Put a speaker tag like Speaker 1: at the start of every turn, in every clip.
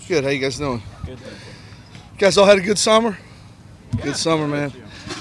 Speaker 1: Good. How you guys doing?
Speaker 2: Good.
Speaker 1: You guys all had a good summer? Yeah, good summer, man.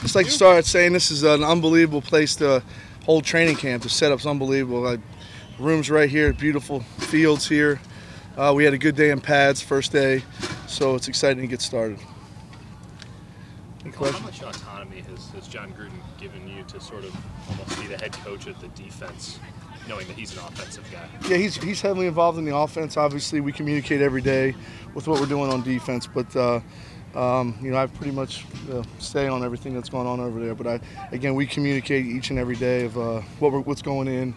Speaker 1: Just like to start saying this is an unbelievable place to hold training camp. The setup's unbelievable. Rooms right here, beautiful fields here. We had a good day in pads, first day, so it's exciting to get started.
Speaker 2: How much autonomy has John Gruden given you to sort of almost be the head coach of the defense, knowing that he's an offensive guy?
Speaker 1: Yeah, he's heavily involved in the offense. Obviously, we communicate every day with what we're doing on defense, but I pretty much stay on everything that's going on over there. But again, we communicate each and every day of what's going in,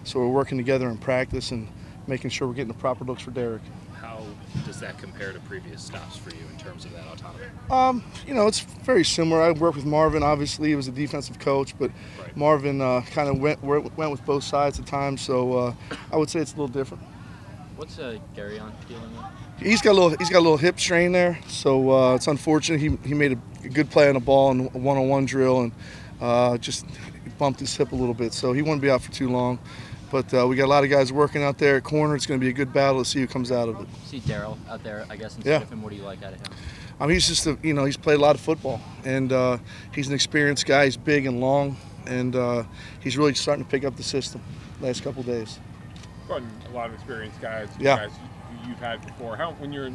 Speaker 1: so we're working together in practice and making sure we're getting the proper looks for Derek.
Speaker 2: How does that compare to previous stops for you in terms of that autonomy?
Speaker 1: It's very similar. I worked with Marvin. Obviously, he was a defensive coach, but
Speaker 2: Right.
Speaker 1: Marvin kind of went with both sides at times. So I would say it's a little different.
Speaker 3: What's Gary on dealing with?
Speaker 1: He's got a little hip strain there, so it's unfortunate. He made a good play on the ball in a one-on-one drill and just bumped his hip a little bit, so he won't be out for too long. But we got a lot of guys working out there at corner. It's going to be a good battle to see who comes out of it.
Speaker 3: See Daryl out there, I guess, instead of him. What do you like out of him?
Speaker 1: He's just he's played a lot of football, and he's an experienced guy. He's big and long, and he's really starting to pick up the system last couple of days.
Speaker 4: A lot of experienced guys, guys you've had before. When you're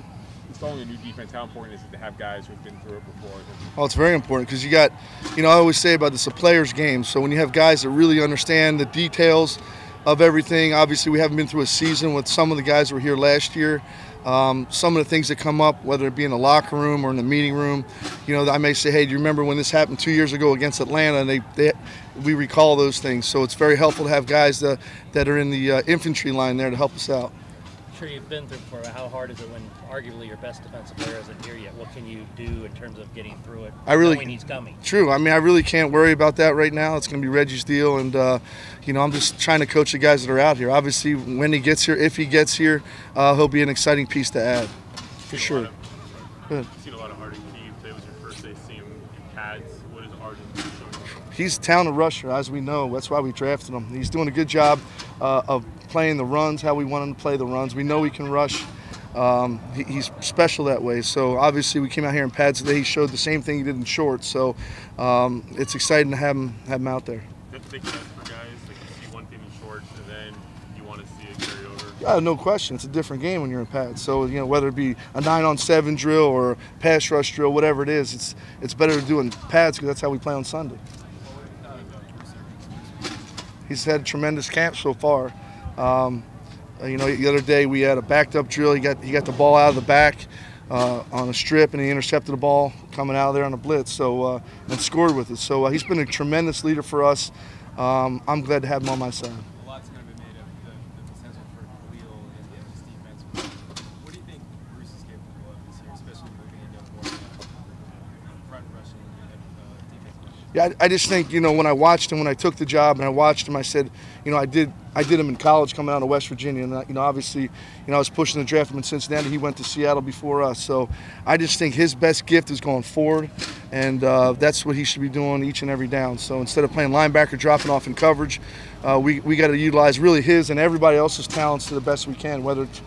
Speaker 4: installing a new defense, how important is it to have guys who've been through it before?
Speaker 1: Oh, it's very important because you got, I always say about this, a player's game. So when you have guys that really understand the details of everything, obviously we haven't been through a season with some of the guys who were here last year. Some of the things that come up, whether it be in the locker room or in the meeting room, I may say, hey, do you remember when this happened 2 years ago against Atlanta? And we recall those things. So it's very helpful to have guys that are in the infantry line there to help us out.
Speaker 5: I'm sure you've been through before. How hard is it when arguably your best defensive player isn't here yet? What can you do in terms of getting through it, knowing he's coming?
Speaker 1: True. I really can't worry about that right now. It's going to be Reggie's deal, and I'm just trying to coach the guys that are out here. Obviously, when he gets here, if he gets here, he'll be an exciting piece to add, for sure.
Speaker 4: Good. You've seen a lot of Arden Key. Today was your first day seeing him in pads. What is Arden showing?
Speaker 1: He's a talented rusher, as we know. That's why we drafted him. He's doing a good job of playing the runs, how we want him to play the runs. We know he can rush. He's special that way. So obviously we came out here in pads today. He showed the same thing he did in shorts. So it's exciting to have him out there.
Speaker 4: That's a big test for guys. Like you see one thing in shorts and then you want to see it carry over.
Speaker 1: No question. It's a different game when you're in pads. So whether it be a 9-on-7 drill or a pass rush drill, whatever it is, it's better to do in pads because that's how we play on Sunday. He's had a tremendous camp so far. The other day we had a backed up drill. He got the ball out of the back on a strip, and he intercepted the ball coming out of there on a blitz. So and scored with it. So he's been a tremendous leader for us. I'm glad to have him on my side.
Speaker 6: A lot's going to be made of the potential for Khalil in this defense. What do you think Bruce is capable of this year, especially moving into more front rushing defense?
Speaker 1: Yeah, I just think, when I watched him, when I took the job and I watched him, I said, I did him in college coming out of West Virginia. And, obviously, I was pushing the draft him in Cincinnati. He went to Seattle before us. So I just think his best gift is going forward, and that's what he should be doing each and every down. So instead of playing linebacker, dropping off in coverage, we got to utilize really his and everybody else's talents to the best we can, whether it's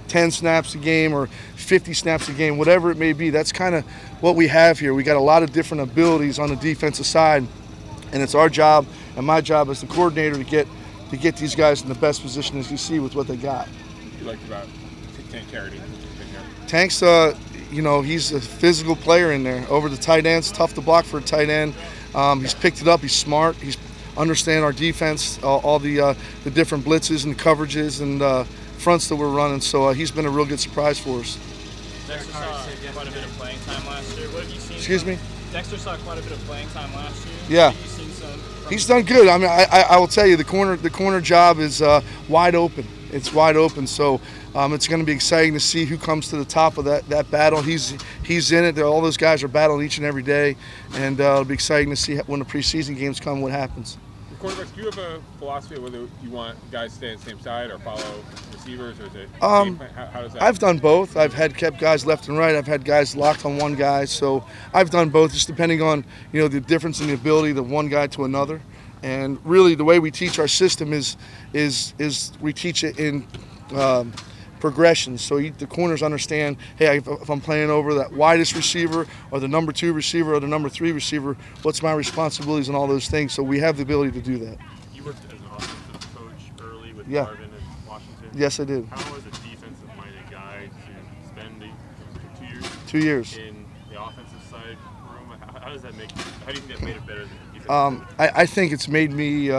Speaker 1: 10 snaps a game or 50 snaps a game, whatever it may be. That's kind of what we have here. We got a lot of different abilities on the defensive side, and it's our job and my job as the coordinator to get these guys in the best position as you see with what they got.
Speaker 4: You liked about Tank Carity.
Speaker 1: Tank's, he's a physical player in there. Over the tight ends, tough to block for a tight end. He's picked it up. He's smart. He's understand our defense, all the different blitzes and coverages and fronts that we're running. So he's been a real good surprise for us.
Speaker 7: Dexter saw quite a bit of playing time last year. What have you seen?
Speaker 1: Excuse me?
Speaker 7: Dexter saw quite a bit of playing time last year.
Speaker 1: Yeah.
Speaker 7: Have you seen some?
Speaker 1: He's done good. I will tell you, the corner job is wide open. It's wide open. So it's going to be exciting to see who comes to the top of that battle. He's in it. All those guys are battling each and every day, and it'll be exciting to see when the preseason games come what happens.
Speaker 4: Quarterbacks, do you have a philosophy of whether you want guys to stay on the same side or follow receivers, or is it how does that?
Speaker 1: I've done both. I've kept guys left and right. I've had guys locked on one guy. So I've done both, just depending on the difference in the ability of one guy to another. And really, the way we teach our system is we teach it in progressions. So the corners understand, hey, if I'm playing over that widest receiver or the number 2 receiver or the number 3 receiver, what's my responsibilities and all those things. So we have the ability to do that.
Speaker 4: You worked as an offensive coach early with
Speaker 1: Yeah.
Speaker 4: Irvin in Washington.
Speaker 1: Yes, I did.
Speaker 4: How was a defensive-minded guy to spend 2 years?
Speaker 1: 2 years.
Speaker 4: In the offensive side room? How does that make you? How do you think that made it better than defensive?
Speaker 1: I think it's made me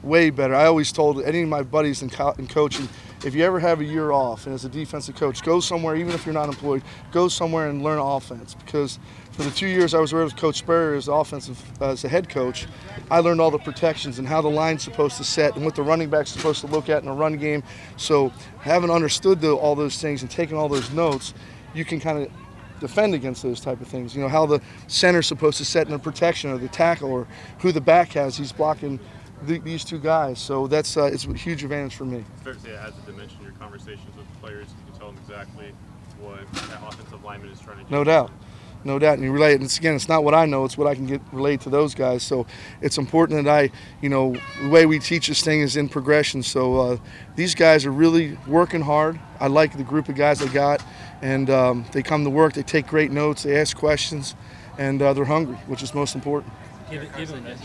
Speaker 1: way better. I always told any of my buddies in coaching, if you ever have a year off and as a defensive coach, go somewhere, even if you're not employed, go somewhere and learn offense. Because for the 2 years I was with Coach Spurrier as a head coach, I learned all the protections and how the line's supposed to set and what the running back's supposed to look at in a run game. So having understood all those things and taking all those notes, you can kind of defend against those type of things. You know, how the center's supposed to set in a protection or the tackle, or who the back has. He's blocking these 2 guys. So that's it's a huge advantage for me.
Speaker 4: It's fair to say it adds a dimension in your conversations with players. You can tell them exactly what that offensive lineman is trying to do.
Speaker 1: No doubt. No doubt, and you relate. And it's not what I know; it's what I can relate to those guys. So it's important that the way we teach this thing is in progression. So these guys are really working hard. I like the group of guys I got, and they come to work. They take great notes. They ask questions, and they're hungry, which is most important.
Speaker 5: Given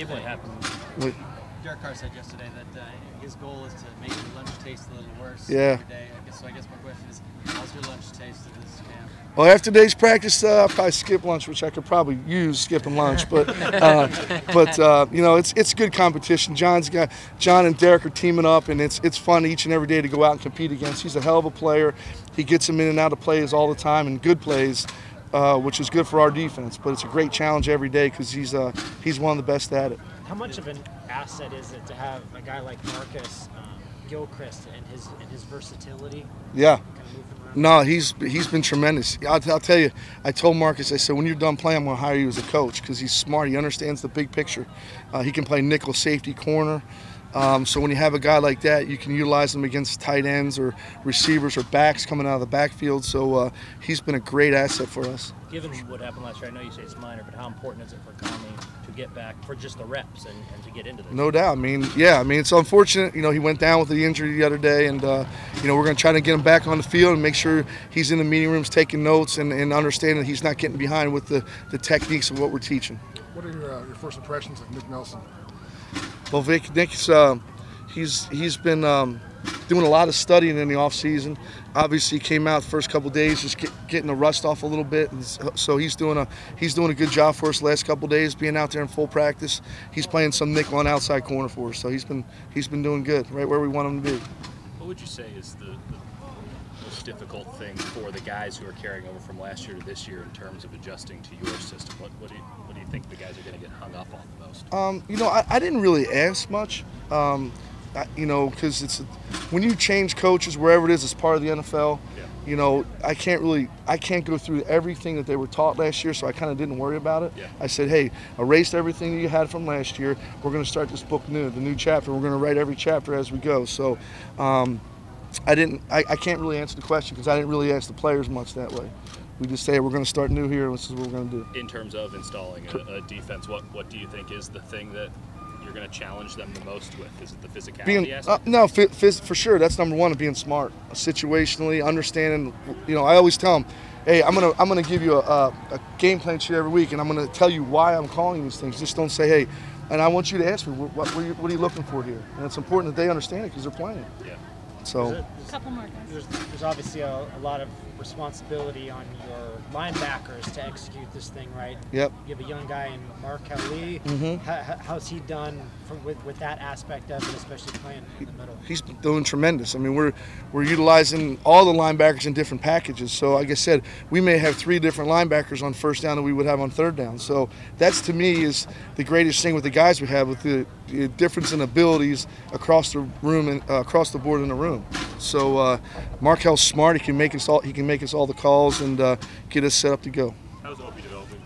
Speaker 5: what happened.
Speaker 6: Derek Carr said yesterday that his goal is to make your lunch taste a little worse
Speaker 1: Yeah.
Speaker 6: every day. I guess my question is, how's your lunch taste at this camp?
Speaker 1: Well, after today's practice, I'll probably skip lunch, which I could probably use skipping lunch. But it's good competition. John and Derek are teaming up, and it's fun each and every day to go out and compete against. He's a hell of a player. He gets them in and out of plays all the time, and good plays, which is good for our defense. But it's a great challenge every day because he's one of the best at it.
Speaker 8: How much of an asset is it to have a guy like Marcus Gilchrist and his versatility?
Speaker 1: Yeah.
Speaker 8: Kind of move him around?
Speaker 1: No, he's been tremendous. I'll tell you, I told Marcus, I said, when you're done playing, I'm going to hire you as a coach because he's smart. He understands the big picture. He can play nickel, safety, corner. So when you have a guy like that, you can utilize him against tight ends or receivers or backs coming out of the backfield. So he's been a great asset for us.
Speaker 5: Given what happened last year, I know you say it's minor, but how important is it for Conley to get back for just the reps and to get into this?
Speaker 1: No doubt. I mean, it's unfortunate. He went down with the injury the other day, and we're going to try to get him back on the field and make sure he's in the meeting rooms taking notes and understanding that he's not getting behind with the techniques of what we're teaching.
Speaker 9: What are your first impressions of Nick Nelson?
Speaker 1: Well, Nick's he's been doing a lot of studying in the off season. Obviously, he came out the first couple of days just getting the rust off a little bit, and so he's doing a good job for us the last couple of days, being out there in full practice. He's playing some nickel on outside corner for us, so he's been doing good, right where we want him to be.
Speaker 2: What would you say is the most difficult thing for the guys who are carrying over from last year to this year in terms of adjusting to your system? What do you think the guys are going to get hung up on the most?
Speaker 1: I didn't really ask much. Because when you change coaches wherever it is, it's part of the NFL. Yeah. I can't go through everything that they were taught last year, so I kind of didn't worry about it.
Speaker 2: Yeah.
Speaker 1: I said, hey, erase everything that you had from last year. We're going to start this book new, the new chapter. We're going to write every chapter as we go. So I can't really answer the question because I didn't really ask the players much that way. We just say we're going to start new here, and this is what we're going to do.
Speaker 2: In terms of installing a defense, what do you think is the thing that you're going to challenge them the most with? Is it the physicality aspect?
Speaker 1: No, for sure. That's number one, being smart, situationally, understanding. I always tell them, hey, I'm gonna give you a game plan sheet every week, and I'm going to tell you why I'm calling these things. Just don't say, hey, and I want you to ask me, what are you looking for here? And it's important that they understand it because they're playing.
Speaker 2: Yeah.
Speaker 1: So.
Speaker 8: A couple more guys. There's obviously a lot of responsibility on your linebackers to execute this thing, right?
Speaker 1: Yep.
Speaker 8: You have a young guy in Mark Kelly.
Speaker 1: Mm-hmm.
Speaker 8: How's he done with that aspect of it, especially playing in the middle?
Speaker 1: He's doing tremendous. I mean, we're utilizing all the linebackers in different packages. So, like I said, we may have 3 different linebackers on first down that we would have on third down. So that's, to me, is the greatest thing with the guys we have, with the difference in abilities across the room and across the board in the room. So Markel's smart. He can make us all the calls and get us set up to go.
Speaker 4: How's Obi developing?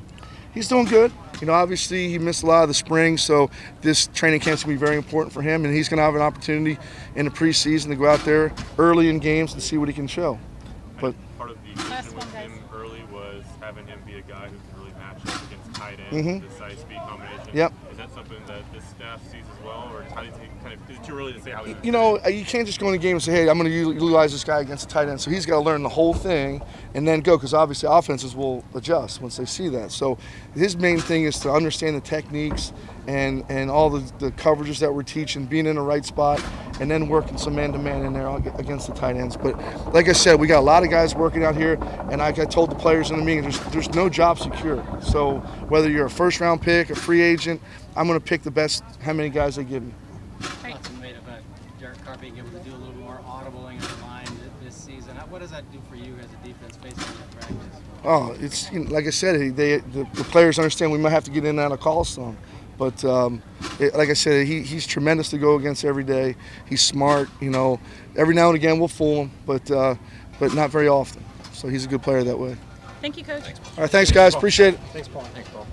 Speaker 1: He's doing good. Obviously he missed a lot of the spring, so this training camp's going to be very important for him, and he's going to have an opportunity in the preseason to go out there early in games and see what he can show. But
Speaker 6: part of the vision with him early was having him be a guy who can really match up against tight ends, the size speed combination.
Speaker 1: Yep.
Speaker 6: Is that something that this staff sees as well, or how do you kind of? Is it too early to say how?
Speaker 1: You know, you can't just go in a game and say, "Hey, I'm going to utilize this guy against the tight end." So he's got to learn the whole thing and then go, because obviously offenses will adjust once they see that. So his main thing is to understand the techniques and all the coverages that we're teaching, being in the right spot, and then working some man-to-man in there against the tight ends. But like I said, we got a lot of guys working out here, and like I told the players in the meeting, there's no job secure. So whether you're a first-round pick, a free agent, I'm going to pick the best how many guys they give me.
Speaker 10: Lots of made about Derek Carr being able to do a little more audibling in the line this season. What does that do for you as a defense facing that practice?
Speaker 1: Oh, it's like I said, the players understand we might have to get in and out of calls some. But like I said, he's tremendous to go against every day. He's smart, you know. Every now and again we'll fool him, but not very often. So he's a good player that way.
Speaker 11: Thank you, Coach.
Speaker 1: All right, thanks, guys. Appreciate it.
Speaker 8: Thanks, Paul.
Speaker 3: Thanks, Paul.